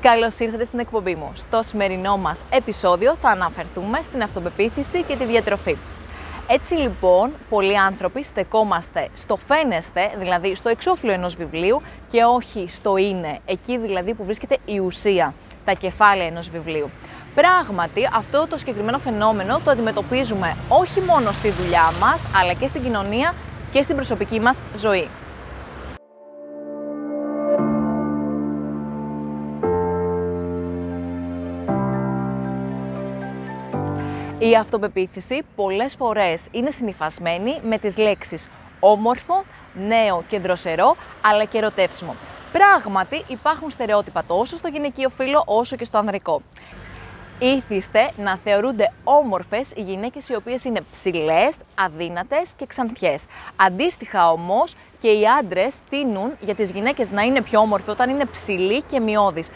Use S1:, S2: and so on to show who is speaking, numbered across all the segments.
S1: Καλώς ήρθατε στην εκπομπή μου. Στο σημερινό μας επεισόδιο θα αναφερθούμε στην αυτοπεποίθηση και τη διατροφή. Έτσι λοιπόν, πολλοί άνθρωποι στεκόμαστε στο φαίνεστε, δηλαδή στο εξώφυλλο ενός βιβλίου και όχι στο είναι, εκεί δηλαδή που βρίσκεται η ουσία, τα κεφάλαια ενός βιβλίου. Πράγματι, αυτό το συγκεκριμένο φαινόμενο το αντιμετωπίζουμε όχι μόνο στη δουλειά μας, αλλά και στην κοινωνία και στην προσωπική μας ζωή. Η αυτοπεποίθηση πολλές φορές είναι συνυφασμένη με τις λέξεις όμορφο, νέο και δροσερό, αλλά και ερωτεύσιμο. Πράγματι υπάρχουν στερεότυπα τόσο στο γυναικείο φύλο όσο και στο ανδρικό. Ήθιστε να θεωρούνται όμορφες οι γυναίκες οι οποίες είναι ψηλές, αδύνατες και ξανθιές. Αντίστοιχα όμως και οι άντρες τείνουν για τις γυναίκες να είναι πιο όμορφοι όταν είναι ψηλοί και μειώδεις.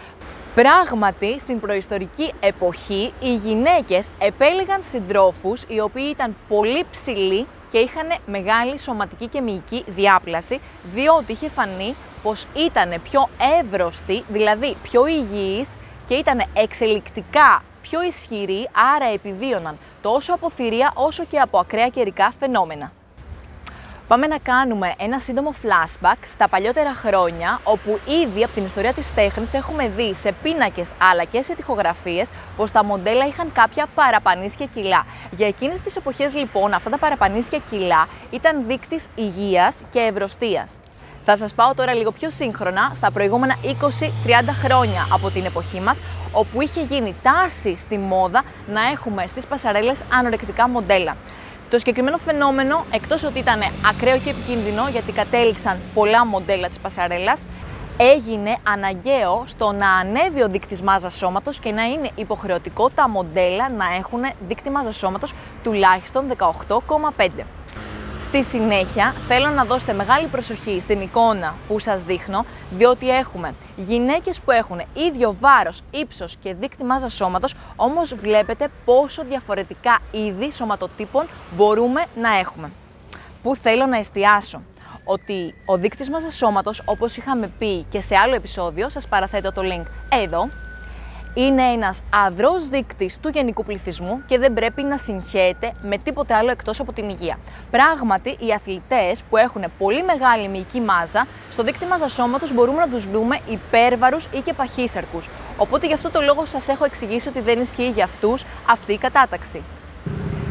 S1: Πράγματι, στην προϊστορική εποχή, οι γυναίκες επέλεγαν συντρόφους οι οποίοι ήταν πολύ ψηλοί και είχαν μεγάλη σωματική και μυϊκή διάπλαση, διότι είχε φανεί πως ήταν πιο εύρωστοι, δηλαδή πιο υγιείς και ήταν εξελικτικά πιο ισχυροί, άρα επιβίωναν τόσο από θηρία όσο και από ακραία καιρικά φαινόμενα. Πάμε να κάνουμε ένα σύντομο flashback στα παλιότερα χρόνια, όπου ήδη από την ιστορία της τέχνης έχουμε δει σε πίνακες αλλά και σε τοιχογραφίες πως τα μοντέλα είχαν κάποια παραπανίσια κιλά. Για εκείνες τις εποχές λοιπόν αυτά τα παραπανίσια κιλά ήταν δείκτης υγείας και ευρωστίας. Θα σας πάω τώρα λίγο πιο σύγχρονα στα προηγούμενα 20-30 χρόνια από την εποχή μας, όπου είχε γίνει τάση στη μόδα να έχουμε στις πασαρέλες ανορεκτικά μοντέλα. Το συγκεκριμένο φαινόμενο, εκτός ότι ήταν ακραίο και επικίνδυνο γιατί κατέληξαν πολλά μοντέλα της πασαρέλας, έγινε αναγκαίο στο να ανέβει ο δείκτης μάζας σώματος και να είναι υποχρεωτικό τα μοντέλα να έχουν δείκτη μάζας σώματος τουλάχιστον 18,5. Στη συνέχεια θέλω να δώσετε μεγάλη προσοχή στην εικόνα που σας δείχνω, διότι έχουμε γυναίκες που έχουν ίδιο βάρος, ύψος και δείκτη μάζας σώματος, όμως βλέπετε πόσο διαφορετικά είδη σωματοτύπων μπορούμε να έχουμε. Πού θέλω να εστιάσω? Ότι ο δείκτης μάζας σώματος, όπως είχαμε πει και σε άλλο επεισόδιο, σας παραθέτω το link εδώ, είναι ένας αδρός δείκτης του γενικού πληθυσμού και δεν πρέπει να συγχέεται με τίποτε άλλο εκτός από την υγεία. Πράγματι, οι αθλητές που έχουν πολύ μεγάλη μυϊκή μάζα, στο δείκτη μάζας σώματος μπορούμε να τους βρούμε υπέρβαρους ή και παχύσαρκους. Οπότε γι' αυτό το λόγο σας έχω εξηγήσει ότι δεν ισχύει για αυτούς αυτή η κατάταξη.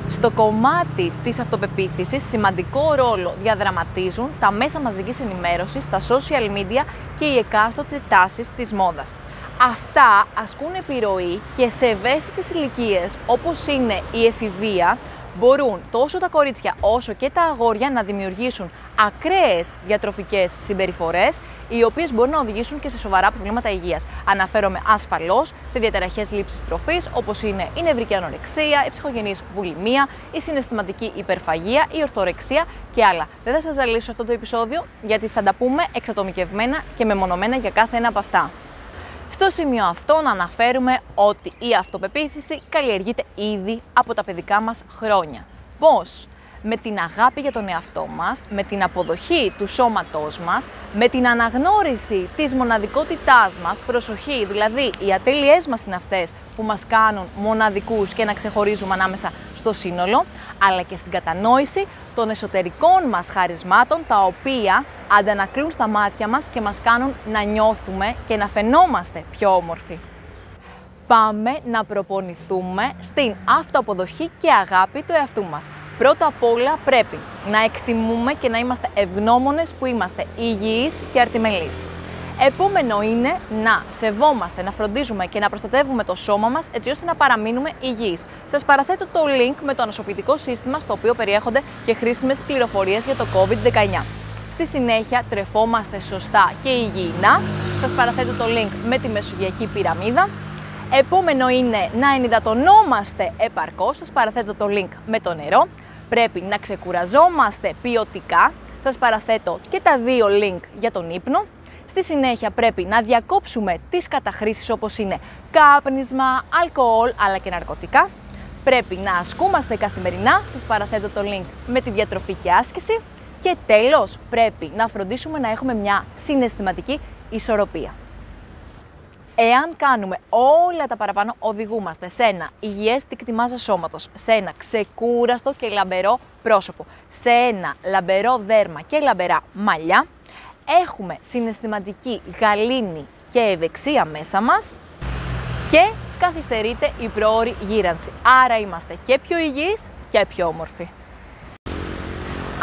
S1: Στο κομμάτι της αυτοπεποίθησης σημαντικό ρόλο διαδραματίζουν τα μέσα μαζικής ενημέρωσης, τα social media και οι εκάστοτε τάσεις της μόδας. Αυτά ασκούν επιρροή και σε ευαίσθητες ηλικίες όπως είναι η εφηβεία, μπορούν τόσο τα κορίτσια όσο και τα αγόρια να δημιουργήσουν ακραίες διατροφικές συμπεριφορές, οι οποίες μπορούν να οδηγήσουν και σε σοβαρά προβλήματα υγείας. Αναφέρομαι ασφαλώς σε διαταραχές λήψης τροφής, όπως είναι η νευρική ανορεξία, η ψυχογενής βουλημία, η συναισθηματική υπερφαγία, η ορθορεξία και άλλα. Δεν θα σας ζαλίσω αυτό το επεισόδιο, γιατί θα τα πούμε εξατομικευμένα και μεμονωμένα για κάθε ένα από αυτά. Στο σημείο αυτό να αναφέρουμε ότι η αυτοπεποίθηση καλλιεργείται ήδη από τα παιδικά μας χρόνια. Πώς? Με την αγάπη για τον εαυτό μας, με την αποδοχή του σώματός μας, με την αναγνώριση της μοναδικότητάς μας, προσοχή, δηλαδή οι ατέλειές μας είναι αυτές που μας κάνουν μοναδικούς και να ξεχωρίζουμε ανάμεσα στο σύνολο, αλλά και στην κατανόηση των εσωτερικών μας χαρισμάτων, τα οποία αντανακλούν στα μάτια μας και μας κάνουν να νιώθουμε και να φαινόμαστε πιο όμορφοι. Πάμε να προπονηθούμε στην αυτοαποδοχή και αγάπη του εαυτού μας. Πρώτα απ' όλα πρέπει να εκτιμούμε και να είμαστε ευγνώμονες που είμαστε υγιείς και αρτιμελείς. Επόμενο είναι να σεβόμαστε, να φροντίζουμε και να προστατεύουμε το σώμα μας έτσι ώστε να παραμείνουμε υγιείς. Σας παραθέτω το link με το ανοσοποιητικό σύστημα στο οποίο περιέχονται και χρήσιμες πληροφορίες για το COVID-19. Στη συνέχεια τρεφόμαστε σωστά και υγιεινά. Σας παραθέτω το link με τη μεσογειακή πυραμίδα. Επόμενο είναι να ενυδατωνόμαστε επαρκώς. Σας παραθέτω το link με το νερό. Πρέπει να ξεκουραζόμαστε ποιοτικά. Σας παραθέτω και τα δύο link για τον ύπνο. Στη συνέχεια πρέπει να διακόψουμε τις καταχρήσεις όπως είναι κάπνισμα, αλκοόλ αλλά και ναρκωτικά. Πρέπει να ασκούμαστε καθημερινά. Σας παραθέτω το link με τη διατροφή και άσκηση. Και τέλος, πρέπει να φροντίσουμε να έχουμε μια συναισθηματική ισορροπία. Εάν κάνουμε όλα τα παραπάνω, οδηγούμαστε σε ένα υγιές δείκτη μάζας σώματος, σε ένα ξεκούραστο και λαμπερό πρόσωπο, σε ένα λαμπερό δέρμα και λαμπερά μαλλιά, έχουμε συναισθηματική γαλήνη και ευεξία μέσα μας και καθυστερείται η προώρη γύρανση. Άρα είμαστε και πιο υγιείς και πιο όμορφοι.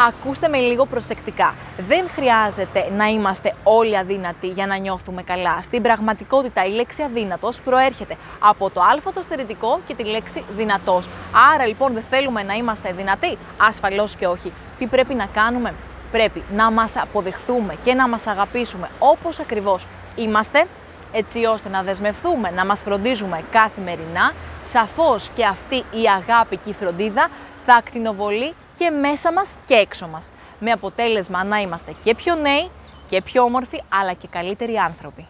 S1: Ακούστε με λίγο προσεκτικά. Δεν χρειάζεται να είμαστε όλοι αδύνατοι για να νιώθουμε καλά. Στην πραγματικότητα η λέξη αδύνατος προέρχεται από το α το στερητικό και τη λέξη δυνατός. Άρα λοιπόν δεν θέλουμε να είμαστε δυνατοί? Ασφαλώς και όχι. Τι πρέπει να κάνουμε? Πρέπει να μας αποδεχτούμε και να μας αγαπήσουμε όπως ακριβώς είμαστε, έτσι ώστε να δεσμευτούμε, να μας φροντίζουμε καθημερινά. Σαφώς και αυτή η αγάπη και η φροντίδα θα ακτινοβολεί και μέσα μας και έξω μας. Με αποτέλεσμα να είμαστε και πιο νέοι και πιο όμορφοι, αλλά και καλύτεροι άνθρωποι.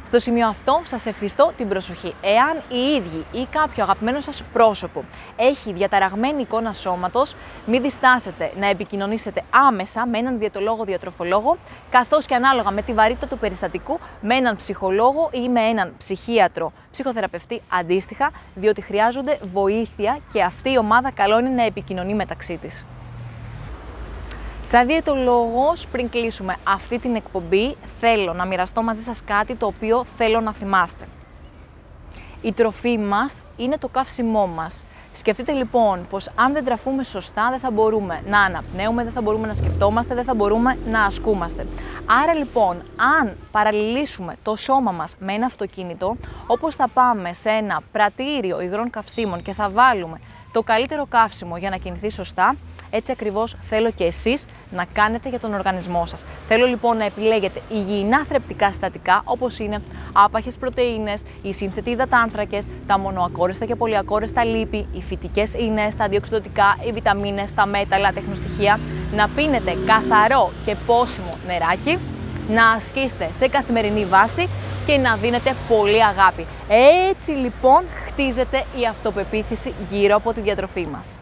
S1: Στο σημείο αυτό σας εφιστώ την προσοχή. Εάν οι ίδιοι ή κάποιο αγαπημένο σας πρόσωπο έχει διαταραγμένη εικόνα σώματος, μην διστάσετε να επικοινωνήσετε άμεσα με έναν διαιτολόγο-διατροφολόγο, καθώς και ανάλογα με τη βαρύτητα του περιστατικού με έναν ψυχολόγο ή με έναν ψυχίατρο, ψυχοθεραπευτή αντίστοιχα, διότι χρειάζονται βοήθεια και αυτή η ομάδα καλό είναι να επικοινωνεί μεταξύ της. Σαν διαιτολόγος, πριν κλείσουμε αυτή την εκπομπή, θέλω να μοιραστώ μαζί σας κάτι το οποίο θέλω να θυμάστε. Η τροφή μας είναι το καύσιμό μας. Σκεφτείτε λοιπόν πως αν δεν τραφούμε σωστά δεν θα μπορούμε να αναπνέουμε, δεν θα μπορούμε να σκεφτόμαστε, δεν θα μπορούμε να ασκούμαστε. Άρα λοιπόν, αν παραλληλήσουμε το σώμα μας με ένα αυτοκίνητο, όπως θα πάμε σε ένα πρατήριο υγρών καυσίμων και θα βάλουμε το καλύτερο καύσιμο για να κινηθεί σωστά, έτσι ακριβώς θέλω και εσείς να κάνετε για τον οργανισμό σας. Θέλω λοιπόν να επιλέγετε υγιεινά θρεπτικά συστατικά, όπως είναι άπαχες πρωτεΐνες, οι σύνθετοι υδατάνθρακες, τα μονοακόριστα και πολυακόριστα λίπη, οι φυτικές ίνες, τα αντιοξυδοτικά, οι βιταμίνες, τα μέταλλα, τεχνοστοιχεία, να πίνετε καθαρό και πόσιμο νεράκι, να ασκήσετε σε καθημερινή βάση και να δίνετε πολύ αγάπη. Έτσι λοιπόν χτίζεται η αυτοπεποίθηση γύρω από τη διατροφή μας.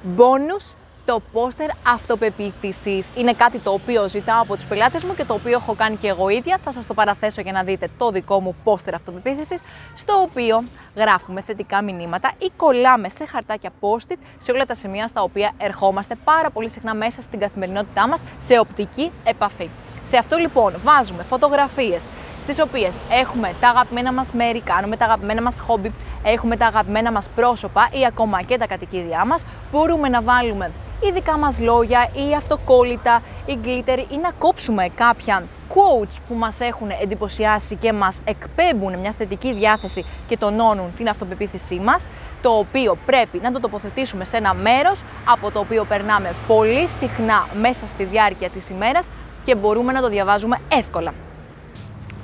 S1: Μπόνους, το πόστερ αυτοπεποίθησης. Είναι κάτι το οποίο ζητάω από τους πελάτες μου και το οποίο έχω κάνει και εγώ ίδια. Θα σας το παραθέσω για να δείτε το δικό μου πόστερ αυτοπεποίθησης, στο οποίο γράφουμε θετικά μηνύματα ή κολλάμε σε χαρτάκια post-it σε όλα τα σημεία στα οποία ερχόμαστε πάρα πολύ συχνά μέσα στην καθημερινότητά μας σε οπτική επαφή. Σε αυτό λοιπόν βάζουμε φωτογραφίες στις οποίες έχουμε τα αγαπημένα μας μέρη, κάνουμε τα αγαπημένα μας χόμπι, έχουμε τα αγαπημένα μας πρόσωπα ή ακόμα και τα κατοικίδια μας. Μπορούμε να βάλουμε ή δικά μας λόγια ή αυτοκόλλητα ή glitter ή να κόψουμε κάποια quotes που μας έχουν εντυπωσιάσει και μας εκπέμπουν μια θετική διάθεση και τονώνουν την αυτοπεποίθησή μας, το οποίο πρέπει να το τοποθετήσουμε σε ένα μέρος από το οποίο περνάμε πολύ συχνά μέσα στη διάρκεια της ημέρας και μπορούμε να το διαβάζουμε εύκολα.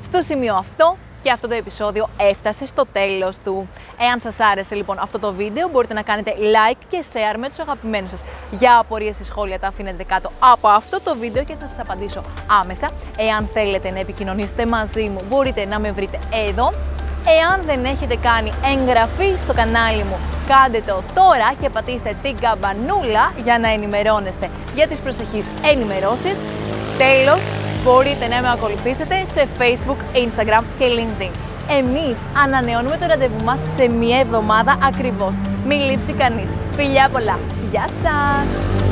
S1: Στο σημείο αυτό και αυτό το επεισόδιο έφτασε στο τέλος του. Εάν σας άρεσε λοιπόν αυτό το βίντεο, μπορείτε να κάνετε like και share με τους αγαπημένους σας. Για απορίες ή σχόλια τα αφήνετε κάτω από αυτό το βίντεο και θα σας απαντήσω άμεσα. Εάν θέλετε να επικοινωνήσετε μαζί μου, μπορείτε να με βρείτε εδώ. Εάν δεν έχετε κάνει εγγραφή στο κανάλι μου, κάντε το τώρα και πατήστε την καμπανούλα για να ενημερώνεστε για τις προσεχείς ενημερώσεις. Τέλος, μπορείτε να με ακολουθήσετε σε Facebook, Instagram και LinkedIn. Εμείς ανανεώνουμε το ραντεβού μας σε μία εβδομάδα ακριβώς. Μην λείψει κανείς. Φιλιά πολλά. Γεια σας!